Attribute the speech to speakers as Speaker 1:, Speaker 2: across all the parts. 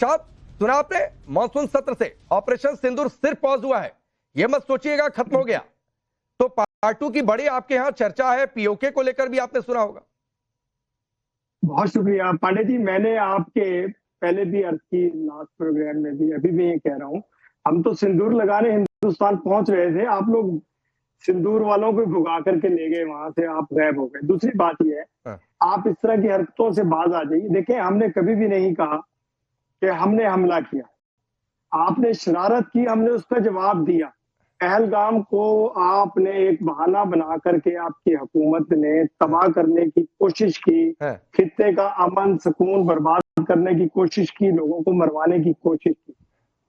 Speaker 1: इरशाद, सुना आपने? मानसून सत्र से ऑपरेशन सिंदूर सिर्फ पॉज हुआ है, यह मत सोचिएगा खत्म हो गया। तो पार्ट 2 की बड़ी आपके यहां चर्चा है, पीओके को लेकर भी आपने सुना होगा।
Speaker 2: बहुत शुक्रिया पांडे जी। मैंने आपके पहले भी अर्ज की, लास्ट प्रोग्राम में भी, अभी भी ये कह रहा हूँ, हम तो सिंदूर लगाने हिंदुस्तान पहुंच रहे थे, आप लोग सिंदूर वालों को भुगा करके ले गए, वहां से आप गायब हो गए। दूसरी बात यह है, आप इस तरह की हरकतों से बाज आ जाइए। देखिए, हमने कभी भी नहीं कहा कि हमने हमला किया, आपने शरारत की, हमने उसका जवाब दिया। पहलगाम को आपने एक बहाना बना करके आपकी हुकूमत ने तबाह करने की कोशिश की, खित्ते का अमन सुकून बर्बाद करने की कोशिश की, लोगों को मरवाने की कोशिश की।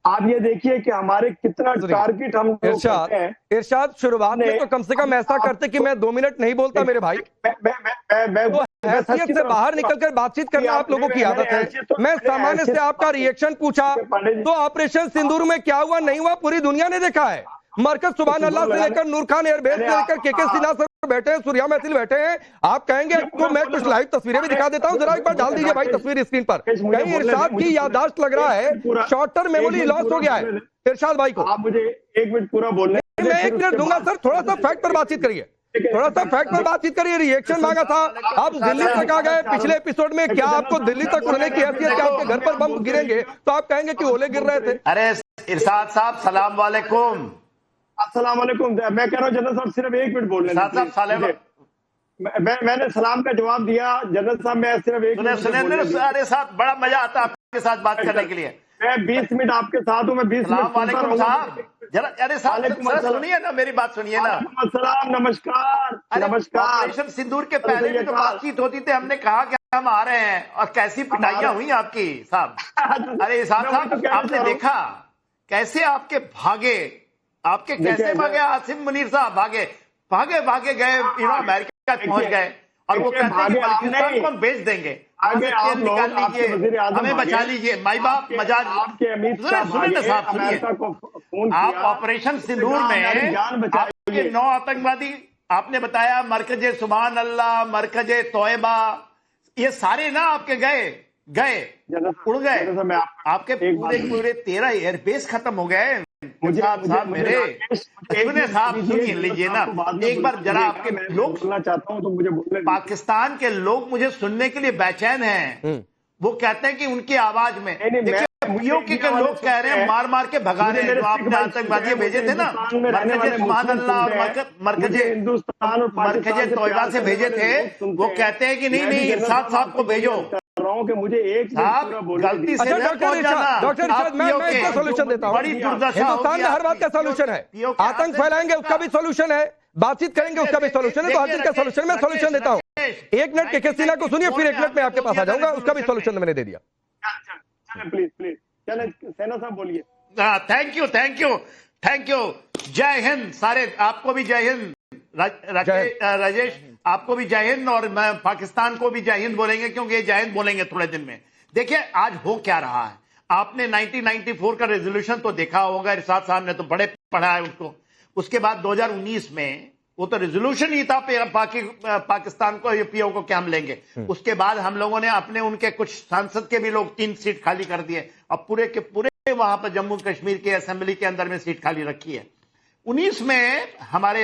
Speaker 2: आप ये देखिए कि हमारे कितना टारगेट हम लोग करते हैं।
Speaker 1: इरशाद, शुरुआत में तो कम से कम ऐसा करते कि मैं 2 मिनट नहीं बोलता मेरे भाई। तो हैसियत से बाहर निकलकर बातचीत करना आप लोगों की आदत है। मैं सामान्य से आपका रिएक्शन पूछा तो ऑपरेशन सिंदूर में क्या हुआ नहीं हुआ पूरी दुनिया ने देखा है। मरकज सुभान अल्लाह से लेकर नूर खान एयरबेस से लेकर के सिन्हा सर बैठे हैं, सूर्या महफिल बैठे हैं। आप कहेंगे तो मैं कुछ लाइव तस्वीरें भी दिखा देता हूं, जरा एक बार डाल दीजिए भाई तस्वीर स्क्रीन पर। कहीं इरशाद की याददाश्त लग रहा है शॉर्ट टर्म मेमोरी लॉस हो गया है इरशाद भाई को।
Speaker 2: आप मुझे 1 मिनट पूरा बोलने,
Speaker 1: मैं 1 मिनट दूंगा सर, थोड़ा सा फैक्ट पर बातचीत करिए, थोड़ा सा फैक्ट पर बातचीत करिए। रिएक्शन मांगा था, आप दिल्ली तक आ गए। पिछले एपिसोड में क्या आपको दिल्ली तक उड़ने की हैसियत, क्या आपके घर पर बम गिरेंगे तो आप कहेंगे कि ओले गिर रहे थे।
Speaker 3: अरे इरशाद साहब सलाम वालेकुम।
Speaker 2: अस्सलाम वालेकुम। मैं कह रहा हूँ जनरल साहब सिर्फ 1 मिनट बोलने दीजिए। मैंने सलाम का जवाब दिया जनरल साहब, मैं सिर्फ 1 मिनट।
Speaker 3: अरे साहब बड़ा मजा आता है आपके साथ बात करने के लिए।
Speaker 2: मैं 20 मिनट आपके साथ हूँ, मैं 20 मिनट
Speaker 3: वालेकुम साहब। जरा अरे साहब सुनिए ना, मेरी बात सुनिए ना।
Speaker 2: अस्सलाम, नमस्कार। नमस्कार।
Speaker 3: ऑपरेशन सिंदूर के पहले भी तो बातचीत होती थी, हमने कहा कि हम आ रहे हैं और कैसी पिटाइयां हुई आपकी साहब। अरे साहब आपने देखा कैसे आपके भागे, आपके कैसे भागे आसिम मुनीर साहब, भागे भागे भागे गए, अमेरिका पहुंच गए और वो कहते हैं कि पाकिस्तान को हम भेज देंगे, आगे आप निकाल लीजिए, हमें बचा लीजिए। माई बाप मजाज
Speaker 2: आपके अमित शाह
Speaker 3: आप ऑपरेशन सिंदूर में आपके 9 आतंकवादी आपने बताया, मरकजे सुभान अल्लाह, मरकजे तोयबा, ये सारे ना आपके गए उड़ गए। आपके पूरे 13 एयरबेस खत्म हो गए। साहब मेरे साहब सुनिए लीजिए ना एक बार जरा, आपके लोग
Speaker 2: सुनना चाहता हूँ तो मुझे बोलने।
Speaker 3: पाकिस्तान के लोग मुझे सुनने के लिए बेचैन हैं। वो कहते हैं कि उनकी आवाज में पीओके के लोग कह रहे हैं मार मार के भगा रहे हैं। जो आपने आतंकवादी भेजे थे ना, मरकजे सुभान अल्लाह और मरकजे तोयबा से भेजे थे, वो कहते हैं कि नहीं इरशाद साहब को भेजो।
Speaker 2: कि मुझे एक
Speaker 3: गलती से
Speaker 1: डॉक्टर इरशाद, मैं इसका सॉल्यूशन देता हूं। हिंदुस्तान में हर बात का सॉल्यूशन है, आतंक फैलाएंगे उसका भी सॉल्यूशन है, बातचीत करेंगे उसका भी सॉल्यूशन है। तो हर चीज का सॉल्यूशन मैं सॉल्यूशन देता हूं। 1 मिनट के सिन्हा को सुनिए, फिर 1 मिनट में आपके पास आ जाऊंगा, उसका भी सॉल्यूशन मैंने दे दिया।
Speaker 2: प्लीज चले सेना साहब बोलिए।
Speaker 3: Thank you. जय हिंद सारे, आपको भी जय हिंद। राजेश आपको भी जय हिंद, और मैं पाकिस्तान को भी जय हिंद बोलेंगे क्योंकि ये जय हिंद बोलेंगे थोड़े दिन में। देखिए आज हो क्या रहा है, आपने 1994 का रेजोल्यूशन तो देखा होगा, इरशाद साहब ने तो बड़े पढ़ा है उसको। उसके बाद 2019 में वो तो रेजोल्यूशन ही था पाकिस्तान को, पीओ को क्या हम लेंगे। उसके बाद हम लोगों ने अपने उनके कुछ सांसद के भी लोग 3 सीट खाली कर दिए और पूरे के पूरे वहां पर जम्मू कश्मीर के असेंबली के अंदर में सीट खाली रखी है। 19 में हमारे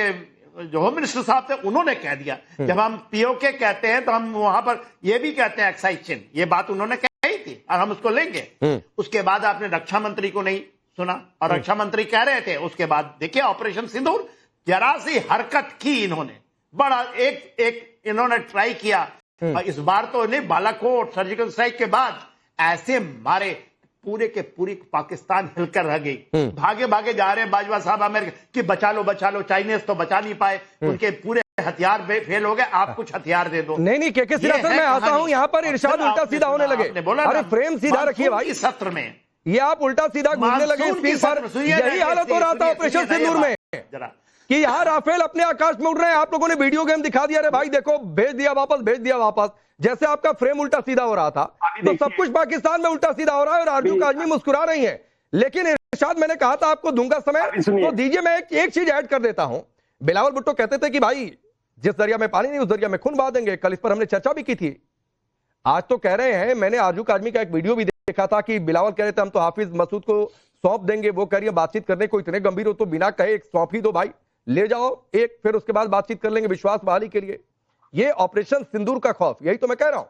Speaker 3: जो होम मिनिस्टर साहब थे उन्होंने कह दिया, जब हम पीओके कहते हैं तो हम वहां पर ये भी कहते हैं एक्साइज चिन्ह, ये बात उन्होंने कही थी और हम उसको लेंगे। उसके बाद आपने रक्षा मंत्री को नहीं सुना और रक्षा मंत्री कह रहे थे। उसके बाद देखिए ऑपरेशन सिंदूर, जरा सी हरकत की इन्होंने, बड़ा एक इन्होंने ट्राई किया। और इस बार तो नहीं, बालाकोट सर्जिकल स्ट्राइक के बाद ऐसे मारे पूरे के पूरी पाकिस्तान हिलकर रह गई। भागे भागे जा रहे हैं बाजवा साहब अमेरिका कि बचा लो, चाइनीज तो बचा नहीं पाए, उनके पूरे हथियार फेल हो गए, आप कुछ हथियार दे दो।
Speaker 1: नहीं के सिन्हा सर, मैं आता हूं यहाँ पर इरशाद उल्टा सीधा होने लगे। अरे फ्रेम सीधा रखिए भाई,
Speaker 3: सत्र में
Speaker 1: ये आप उल्टा सीधा घूमने लगे स्पीच पर। यही हालत हो रहा था ऑपरेशन सिंदूर में
Speaker 3: जरा
Speaker 1: कि यहाँ राफेल अपने आकाश में उड़ रहे हैं, आप लोगों ने वीडियो गेम दिखा दिया, अरे भाई देखो भेज दिया वापस, जैसे आपका फ्रेम उल्टा सीधा हो रहा था। तो सब कुछ पाकिस्तान में उल्टा सीधा हो रहा है और आरजू काजमी मुस्कुरा रही है। लेकिन इरशाद, मैंने कहा था आपको दूंगा समय, तो दीजिए मैं एक चीज ऐड कर देता हूं। बिलावल भुट्टो कहते थे कि भाई जिस दरिया में पानी नहीं उस दरिया में खून बहा देंगे, कल इस पर हमने चर्चा भी की थी। आज तो कह रहे हैं, मैंने आजू आदमी का एक वीडियो भी देखा था कि बिलावल कह रहे थे हम तो हाफिज मसूद को सौंप देंगे, वो कह रही है बातचीत करने को इतने गंभीर हो तो बिना कहे एक सौंप ही दो भाई, ले जाओ एक, फिर उसके बाद बातचीत कर लेंगे विश्वास बहाली के लिए। ये ऑपरेशन सिंदूर का खौफ, यही तो मैं कह रहा हूं।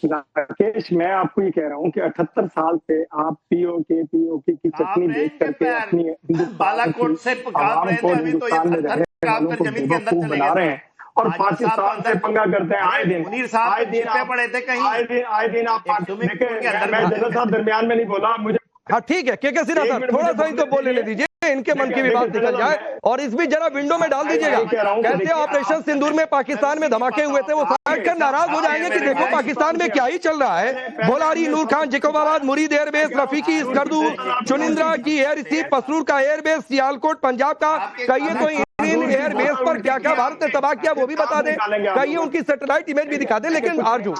Speaker 2: राकेश, मैं आपको ये कह रहा हूँ कि 78 साल से आप पीओके की चटनी देख करके अपनी
Speaker 3: बालाकोट से
Speaker 2: आवाम को हिंदुस्तान में रहने वालों को बेवकूफ बना रहे हैं और पाकिस्तान से पंगा करते हैं आए दिन।
Speaker 3: पड़े थे कहीं,
Speaker 2: आए दिन आप मैं जनरल साहब दरमियान में नहीं बोला, मुझे
Speaker 1: हाँ ठीक है, के सिन्हा साहब थोड़ा सा ही तो बोलने ले दीजिए, इनके मन की भी बात निकल जाए। और इस भी जरा विंडो में डाल दीजिएगा, कहते ऑपरेशन सिंदूर में पाकिस्तान में धमाके हुए थे, वो साइड कर नाराज हो जाएंगे कि देखो पाकिस्तान में क्या ही चल रहा है। बोलारी, नूर खान, जैकोबाबाद, मुरीद एयरबेस, रफीकी, स्कर्दू, चुनिंद्रा की एयर स्ट्रिप, पसरूर का एयरबेस, सियालकोट पंजाब का, कहिए तो इन एयरबेस पर क्या क्या भारत ने तबाह किया वो भी बता दें, कहिए उनकी सैटेलाइट इमेज भी दिखा दें। लेकिन आरजू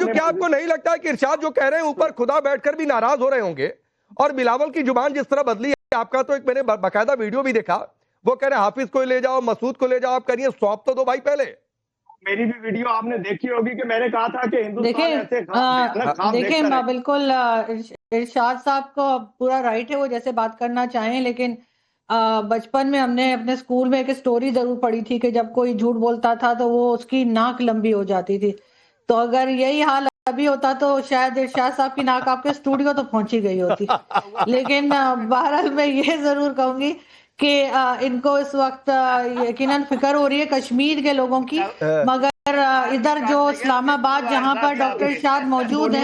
Speaker 1: क्या आपको नहीं लगता है कि इरशाद जो कह रहे हैं ऊपर खुदा बैठकर भी नाराज हो रहे होंगे? और बिलावल की जुबान जिस तरह बदली है, आपका तो एक मैंने बाकायदा वीडियो भी देखा, वो कह रहे हैं हाफिज को ले जाओ, मसूद को ले जाओ, आप करिए सौंप तो दो भाई पहले।
Speaker 2: मेरी भी वीडियो आपने देखी होगी कि मैंने कहा था कि हिंदुस्तान ऐसे
Speaker 4: देखिए बिल्कुल इरशाद साहब को पूरा राइट है वो जैसे बात करना चाहें, लेकिन बचपन में हमने अपने स्कूल में एक स्टोरी जरूर पढ़ी थी कि जब कोई झूठ बोलता था तो वो उसकी नाक लंबी हो जाती थी। तो अगर यही हाल अभी होता तो शायद इरशाद साहब की नाक आपके स्टूडियो तो पहुंची गई होती। लेकिन बहरहाल मैं ये जरूर कहूंगी कि इनको इस वक्त यकीनन फिक्र हो रही है कश्मीर के लोगों की, मगर इधर जो इस्लामाबाद जहां पर डॉक्टर इरशाद मौजूद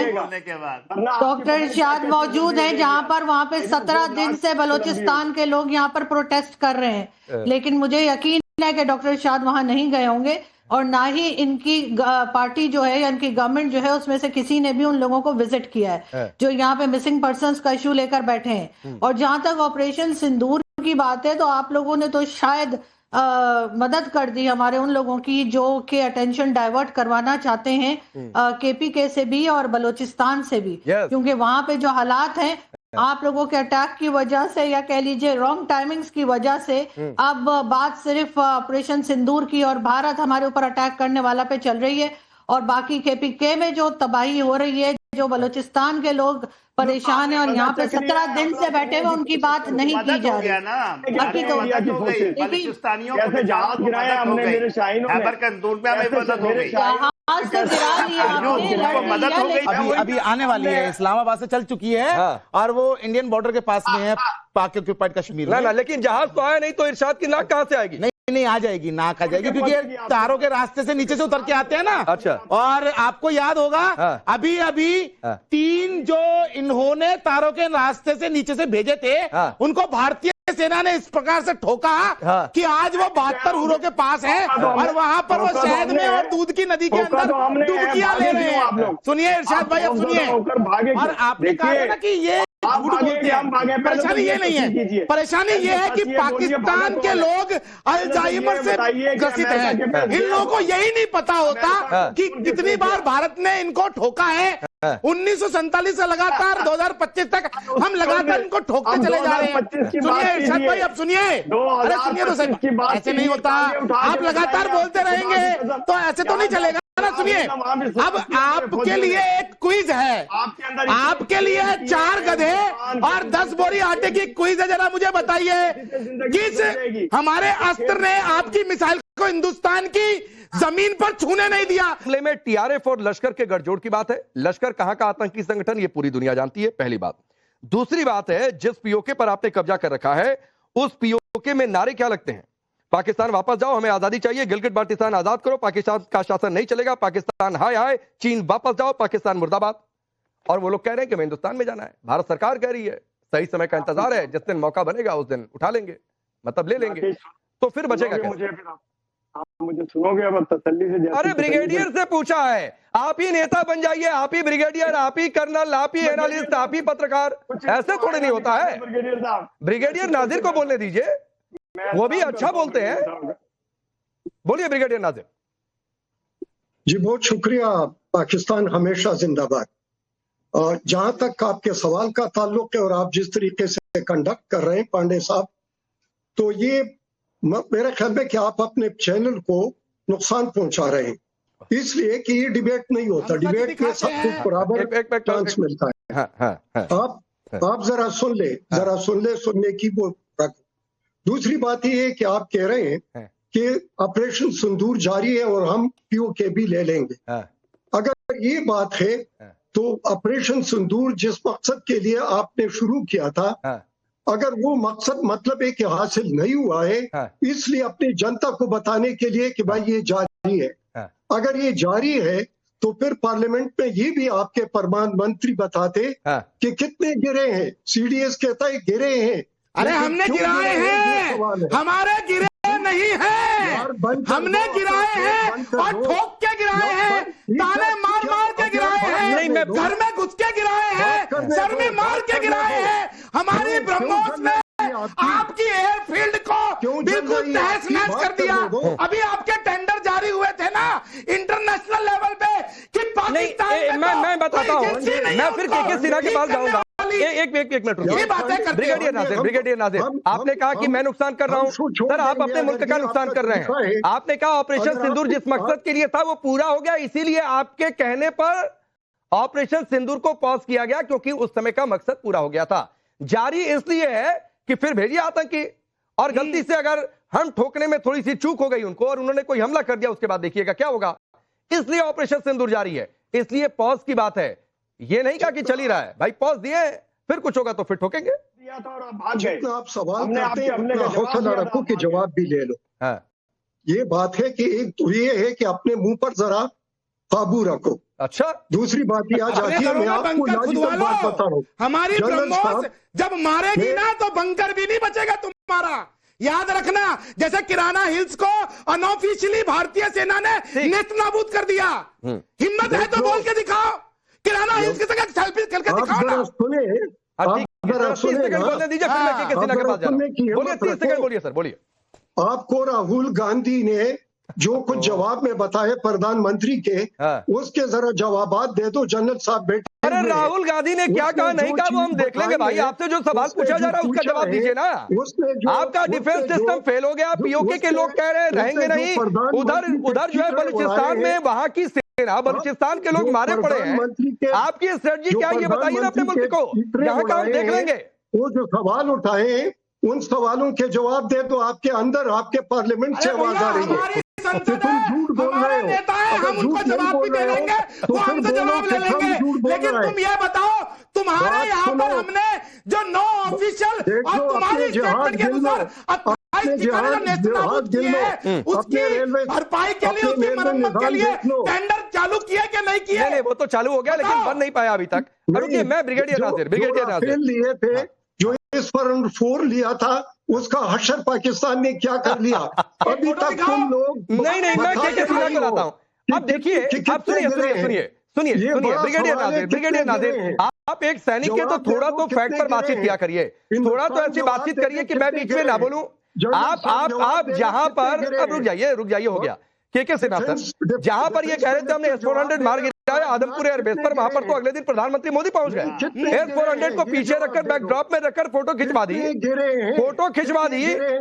Speaker 4: हैं, जहां पर वहां पे 17 दिन से बलूचिस्तान के लोग यहां पर प्रोटेस्ट कर रहे हैं, लेकिन मुझे यकीन है कि डॉक्टर इरशाद वहां नहीं गए होंगे और ना ही इनकी पार्टी जो है या इनकी गवर्नमेंट जो है उसमें से किसी ने भी उन लोगों को विजिट किया है जो यहाँ पे मिसिंग पर्संस का इशू लेकर बैठे हैं। और जहां तक ऑपरेशन सिंदूर की बात है तो आप लोगों ने तो शायद मदद कर दी हमारे उन लोगों की जो कि अटेंशन डाइवर्ट करवाना चाहते हैं केपीके से भी और बलूचिस्तान से भी, क्योंकि वहां पे जो हालात हैं आप लोगों के अटैक की वजह से या कह लीजिए रॉन्ग टाइमिंग्स की वजह से अब बात सिर्फ ऑपरेशन सिंदूर की और भारत हमारे ऊपर अटैक करने वाला पे चल रही है, और बाकी केपीके में जो तबाही हो रही है, जो बलूचिस्तान के लोग परेशान है और यहाँ पे 17 दिन से बैठे हुए उनकी बात नहीं की जा रही। बाकी तो
Speaker 3: बलूचिस्तानियों को जहाज गिराया हमने, मेरे शाहीनों में
Speaker 5: मदद हो गई। अभी आने वाली है, इस्लामाबाद से चल चुकी है और वो इंडियन बॉर्डर के पास में है, पाक ऑक्यूपाइड कश्मीर में।
Speaker 1: ना लेकिन जहाज तो आया नहीं, तो इरशाद की नाक कहां से आएगी?
Speaker 5: नहीं आ जाएगी, नाक आ जाएगी, क्योंकि तारों के रास्ते से नीचे से उतर के आते हैं ना।
Speaker 1: अच्छा।
Speaker 5: और आपको याद होगा अभी 3 जो इन्होंने तारों के रास्ते से नीचे से भेजे थे, उनको भारतीय सेना ने इस प्रकार से ठोका कि आज वो 72 हुरों के पास है और वहां पर वो शहद में और दूध की नदी के अंदर डुबकियां ले रहे हैं। सुनिए इरशाद भाई, अब सुनिए, और आपने कहा ना कि ये परेशानी ये नहीं है, परेशानी ये है कि पाकिस्तान के लोग अल्जाइमर से ग्रसित हैं। इन लोगों को यही नहीं पता होता कि कितनी बार भारत ने इनको ठोका है। 1947 से लगातार 2025 तक हम लगातार इनको ठोकते चले जा रहे हैं। सुनिए इरशाद भाई, अब सुनिए, अरे सुनिए तो सही, ऐसे नहीं होता, आप लगातार बोलते रहेंगे तो ऐसे तो नहीं चलेगा ना। सुनिए, अब आपके लिए एक क्विज है, आपके लिए 4 गधे और 10 बोरी आटे की क्विज है। जरा मुझे बताइए, किस हमारे अस्त्र ने आपकी मिसाइल को हिंदुस्तान की जमीन पर छूने नहीं दिया?
Speaker 1: मामले में टीआरएफ और लश्कर के गठजोड़ की बात है। लश्कर कहां का आतंकी संगठन ये पूरी दुनिया जानती है, पहली बात। दूसरी बात है, जिस पीओके पर आपने कब्जा कर रखा है उस पीओके में नारे क्या लगते हैं? पाकिस्तान वापस जाओ, हमें आजादी चाहिए, गिलगित बाल्टिस्तान आजाद करो, पाकिस्तान का शासन नहीं चलेगा, पाकिस्तान हाय हाय, चीन वापस जाओ, पाकिस्तान मुर्दाबाद। और वो लोग कह रहे हैं कि हमें हिंदुस्तान में जाना है। भारत सरकार कह रही है सही समय का इंतजार है, जिस दिन मौका बनेगा उस दिन उठा लेंगे, मतलब ले लेंगे, तो फिर बचेगा क्या?
Speaker 2: आप मुझे सुनोगे अब तसल्ली से?
Speaker 1: अरे ब्रिगेडियर से पूछा है, आप ही नेता बन जाइए, आप ही ब्रिगेडियर, आप ही कर्नल, आप ही एनालिस्ट, आप ही पत्रकार, ऐसे थोड़ी नहीं होता है। ब्रिगेडियर नाजिर को बोलने दीजिए, वो भी अच्छा बोलते हैं। बोलिए ब्रिगेडियर नाजिर।
Speaker 6: जी बहुत शुक्रिया। पाकिस्तान हमेशा जिंदाबाद। और जहां तक आपके सवाल का ताल्लुक है और आप जिस तरीके से कंडक्ट कर रहे हैं पांडे साहब, तो ये मेरा ख्याल है कि आप अपने चैनल को नुकसान पहुंचा रहे हैं। इसलिए कि ये डिबेट नहीं होता, डिबेट में सबको बराबर चांस मिलता है। आप जरा सुन ले, सुनने की वो रख। दूसरी बात ये है कि आप कह रहे हैं कि ऑपरेशन सिंदूर जारी है और हम पीओके भी ले लेंगे। अगर ये बात है तो ऑपरेशन सिंदूर जिस मकसद के लिए आपने शुरू किया था, अगर वो मकसद मतलब है कि हासिल नहीं हुआ है, इसलिए अपनी जनता को बताने के लिए कि भाई ये जारी है, अगर ये जारी है तो फिर पार्लियामेंट में ये भी आपके प्रधानमंत्री बताते कि कितने गिरे हैं। सीडीएस कहता है गिरे हैं।
Speaker 5: अरे हमने गिराए हैं, हमारे गिरे नहीं है, हमने गिराए हैं और ठोक के गिराए हैं, ताले मार मार के गिराए हैं, घर में घुस के गिराए हैं, सर में मार के गिराए हैं। हमारी ब्रह्मोस ने आपकी एयरफील्ड को बिल्कुल तहस नहस कर दिया। अभी आपके टेंडर जारी हुए थे ना इंटरनेशनल लेवल पे कि पाकिस्तान
Speaker 1: मैं बताता हूँ, मैं फिर के सिन्हा के पास जाऊंगा। एक मिनट रुकिए। ब्रिगेडियर नाजिर, आपने कहा कि मैं नुकसान कर रहा हूं। सर, आप अपने मुल्क का नुकसान कर रहे हैं। आपने कहा ऑपरेशन सिंदूर जिस मकसद के लिए था वो पूरा हो गया, इसीलिए आपके कहने पर ऑपरेशन सिंदूर को पॉज किया गया क्योंकि उस समय का मकसद पूरा हो गया था। जारी इसलिए है कि फिर भेजिए आतंकी, और गलती से अगर हम ठोकने में थोड़ी सी चूक हो गई उनको और उन्होंने कोई हमला कर दिया, उसके बाद देखिएगा क्या होगा। इसलिए ऑपरेशन सिंदूर जारी है, इसलिए पॉज की बात है। ये नहीं कहा कि चल ही रहा है भाई, पॉज दिए, फिर कुछ होगा तो फिर ठोकेंगे।
Speaker 6: जितना आप सवाल करते हैं उतना हौसला रखो कि जवाब भी ले लो। ये बात है कि एक तो ये है कि अपने मुंह पर जरा काबू रखो।
Speaker 1: अच्छा,
Speaker 6: दूसरी बात ये आ जाती है, मैं आपको लाजिकल बात बता रहा हूँ,
Speaker 5: हमारी ब्रह्मोस जब मारेगी ना तो बंकर भी नहीं बचेगा तुम्हारा, याद रखना। जैसे किराना हिल्स को अनऑफिशियली भारतीय सेना ने नेस्तनाबूद कर दिया। हिम्मत है तो बोल के दिखाओ, किराना हिल्स की जगह सेल्फी खेल के दिखाओ ना।
Speaker 6: सुने,
Speaker 1: बोलने दीजिए, फिर मैं के सिन्हा के पास जा रहा हूं। बोलिए, 30 सेकंड बोलिए सर, बोलिए।
Speaker 6: आपको राहुल गांधी ने जो कुछ जवाब में बताए प्रधानमंत्री के, उसके जरा जवाबात दे दो जनरल साहब बेटे।
Speaker 1: अरे राहुल गांधी ने क्या कहा नहीं कहा वो हम देख लेंगे भाई। आपसे जो सवाल पूछा जा रहा है उसका जवाब दीजिए ना। आपका डिफेंस सिस्टम फेल हो गया, पीओके के लोग कह रहे हैं रहेंगे नहीं। उधर जो है बलूचिस्तान में वहां की सेना, बलूचिस्तान के लोग मारे पड़े हैं। आपकी स्ट्रेटजी क्या है ये बताइए ना अपने मुल्क को, यहाँ का हम देख लेंगे।
Speaker 6: वो जो सवाल उठाए उन सवालों के जवाब दे तो आपके अंदर, आपके पार्लियामेंट से आवाज आ रही है। तुम झूठ बोल रहे हो,
Speaker 5: हम उनको जवाब भी दे देंगे, वो हमसे जवाब ले लेंगे। लेकिन तुम ये बताओ, तुम्हारे यहाँ पर हमने जो नो ऑफिशियल और तुम्हारी स्टेटमेंट के अनुसार उसकी भरपाई के लिए, उसकी मरम्मत के लिए टेंडर चालू किए कि नहीं किए?
Speaker 1: नहीं, वो तो चालू हो गया लेकिन बन नहीं पाया अभी तक। रुकिए, मैं ब्रिगेडियर नाजिर
Speaker 6: लिए थे जो इस पर 4 लिया था, उसका हशर पाकिस्तान ने क्या कर लिया अभी तक तुम लोग।
Speaker 1: नहीं, मैं के सिन्हा को लाता हूं। अब देखिए, आप सुनिए ब्रिगेडियर नाजिर, आप एक सैनिक के तो थोड़ा तो फैक्ट पर बातचीत किया करिए, थोड़ा तो ऐसी बातचीत करिए कि मैं बीच में ना बोलूं। आप जहां पर, अब रुक जाइए, हो गया। के सिन्हा सर, जहां पर ये कह रहे थे हमने S-400 मार गिराया आदमपुर एयरबेस पर, वहां पर तो अगले दिन प्रधानमंत्री मोदी पहुंच गए। S-400 को पीछे रखकर, बैकड्रॉप में रखकर फोटो खिंचवा दी,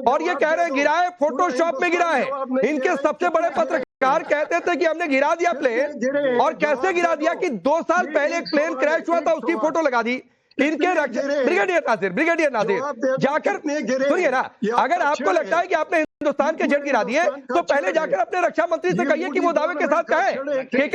Speaker 1: और ये कह रहे हैं गिराए, फोटोशॉप में गिरा है। इनके सबसे बड़े पत्रकार कहते थे कि हमने गिरा दिया प्लेन, और कैसे गिरा दिया कि 2 साल पहले एक प्लेन क्रैश हुआ था, उसकी फोटो लगा दी। इनके ब्रिगेडियर नाजिर जाकर सुनिए ना, अगर आपको लगता है कि आपने हिंदुस्तान के जेट गिरा दिए तो पहले जाकर अपने रक्षा मंत्री से कहिए कि वो दावे के साथ कहे।